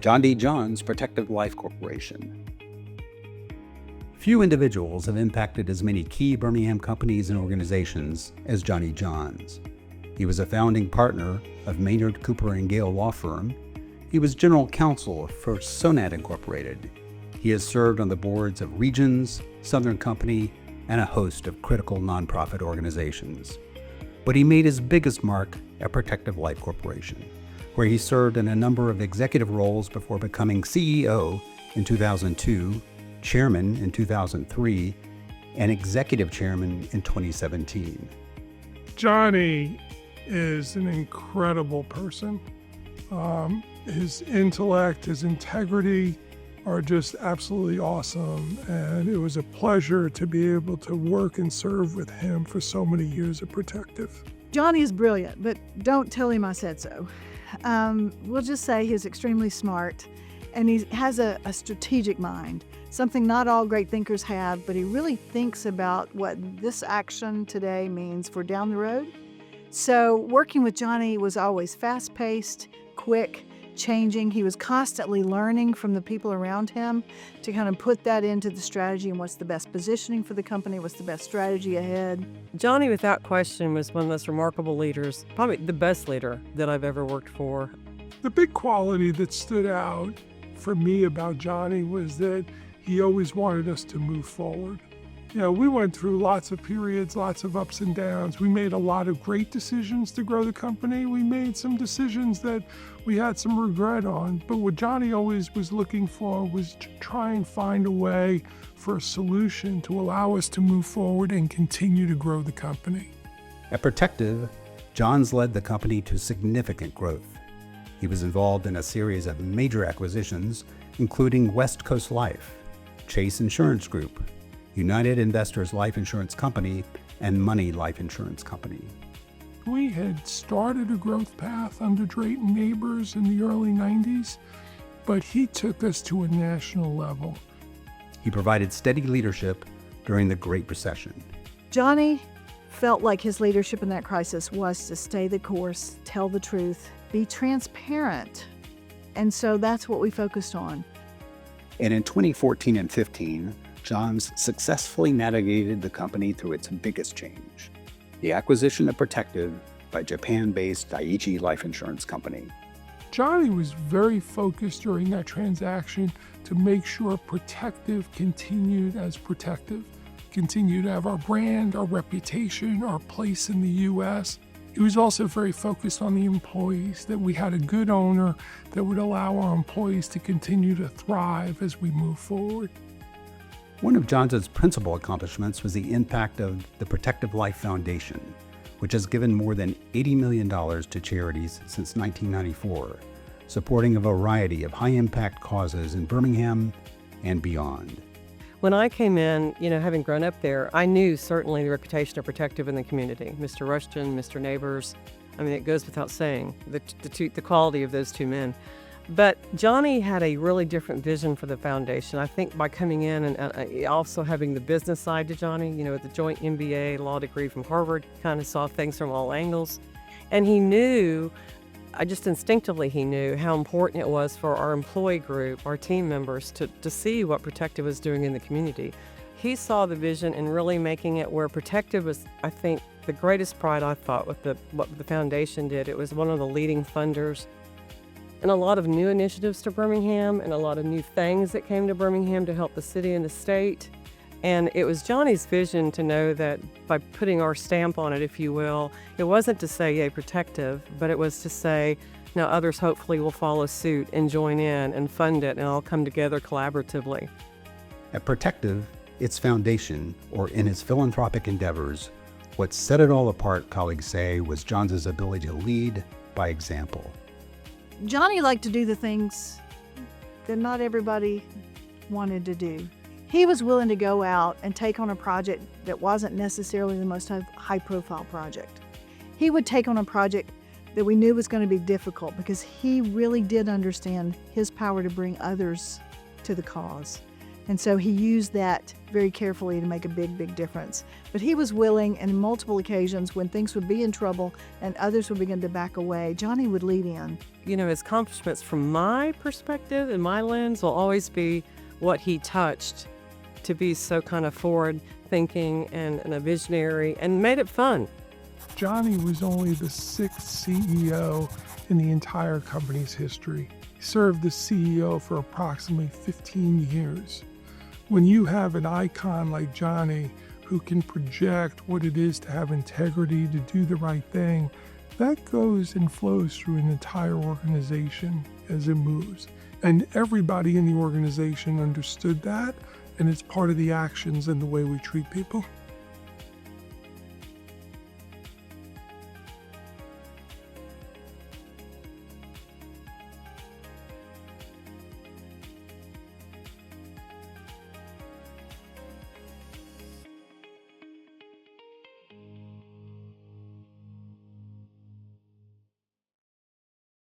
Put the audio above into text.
John D. Johns Protective Life Corporation. Few individuals have impacted as many key Birmingham companies and organizations as Johnny Johns. He was a founding partner of Maynard Cooper & Gale law firm. He was general counsel for Sonat Incorporated. He has served on the boards of Regions, Southern Company, and a host of critical nonprofit organizations. But he made his biggest mark at Protective Life Corporation, where he served in a number of executive roles before becoming CEO in 2002, chairman in 2003, and executive chairman in 2017. Johnny is an incredible person. His intellect, his integrity are just absolutely awesome, and it was a pleasure to be able to work and serve with him for so many years at Protective. Johnny is brilliant, but don't tell him I said so. We'll just say he's extremely smart, and he has a strategic mind, something not all great thinkers have, but he really thinks about what this action today means for down the road. So working with Johnny was always fast-paced, quick, changing. He was constantly learning from the people around him to kind of put that into the strategy and what's the best positioning for the company, what's the best strategy ahead. Johnny, without question, was one of the most remarkable leaders, probably the best leader that I've ever worked for. The big quality that stood out for me about Johnny was that he always wanted us to move forward. You know, we went through lots of periods, lots of ups and downs. We made a lot of great decisions to grow the company. We made some decisions that we had some regret on. But what Johnny always was looking for was to try and find a way for a solution to allow us to move forward and continue to grow the company. At Protective, Johns led the company to significant growth. He was involved in a series of major acquisitions, including West Coast Life, Chase Insurance Group, United Investors Life Insurance Company, and Money Life Insurance Company. We had started a growth path under Drayton Neighbors in the early 90s, but he took us to a national level. He provided steady leadership during the Great Recession. Johnny felt like his leadership in that crisis was to stay the course, tell the truth, be transparent. And so that's what we focused on. And in 2014 and 15, Johns successfully navigated the company through its biggest change, the acquisition of Protective by Japan-based Dai-ichi Life Insurance Company. Johnny was very focused during that transaction to make sure Protective continued as Protective, continued to have our brand, our reputation, our place in the U.S. He was also very focused on the employees, that we had a good owner that would allow our employees to continue to thrive as we move forward. One of Johns' principal accomplishments was the impact of the Protective Life Foundation, which has given more than $80 million to charities since 1994, supporting a variety of high-impact causes in Birmingham and beyond. When I came in, having grown up there, I knew certainly the reputation of Protective in the community. Mr. Rushton, Mr. Neighbors, it goes without saying, the quality of those two men. But Johnny had a really different vision for the foundation. I think by coming in and also having the business side to Johnny, with the joint MBA law degree from Harvard, kind of saw things from all angles. And he knew, just instinctively he knew how important it was for our employee group, our team members, to see what Protective was doing in the community. He saw the vision and really making it where Protective was, I think, the greatest pride I thought with what the foundation did. It was one of the leading funders and a lot of new initiatives to Birmingham and a lot of new things that came to Birmingham to help the city and the state. And it was Johnny's vision to know that by putting our stamp on it, if you will, it wasn't to say, yay, Protective, but it was to say, now others hopefully will follow suit and join in and fund it and all come together collaboratively. At Protective, its foundation, or in his philanthropic endeavors, what set it all apart, colleagues say, was Johns' ability to lead by example. Johnny liked to do the things that not everybody wanted to do. He was willing to go out and take on a project that wasn't necessarily the most high-profile project. He would take on a project that we knew was going to be difficult because he really did understand his power to bring others to the cause. And so he used that very carefully to make a big, big difference. But he was willing, and on multiple occasions when things would be in trouble and others would begin to back away, Johnny would lead in. You know, his accomplishments from my perspective and my lens will always be what he touched to be so kind of forward thinking and a visionary and made it fun. Johnny was only the 6th CEO in the entire company's history. He served as CEO for approximately 15 years. When you have an icon like Johnny who can project what it is to have integrity, to do the right thing, that goes and flows through an entire organization as it moves. And everybody in the organization understood that, and it's part of the actions and the way we treat people.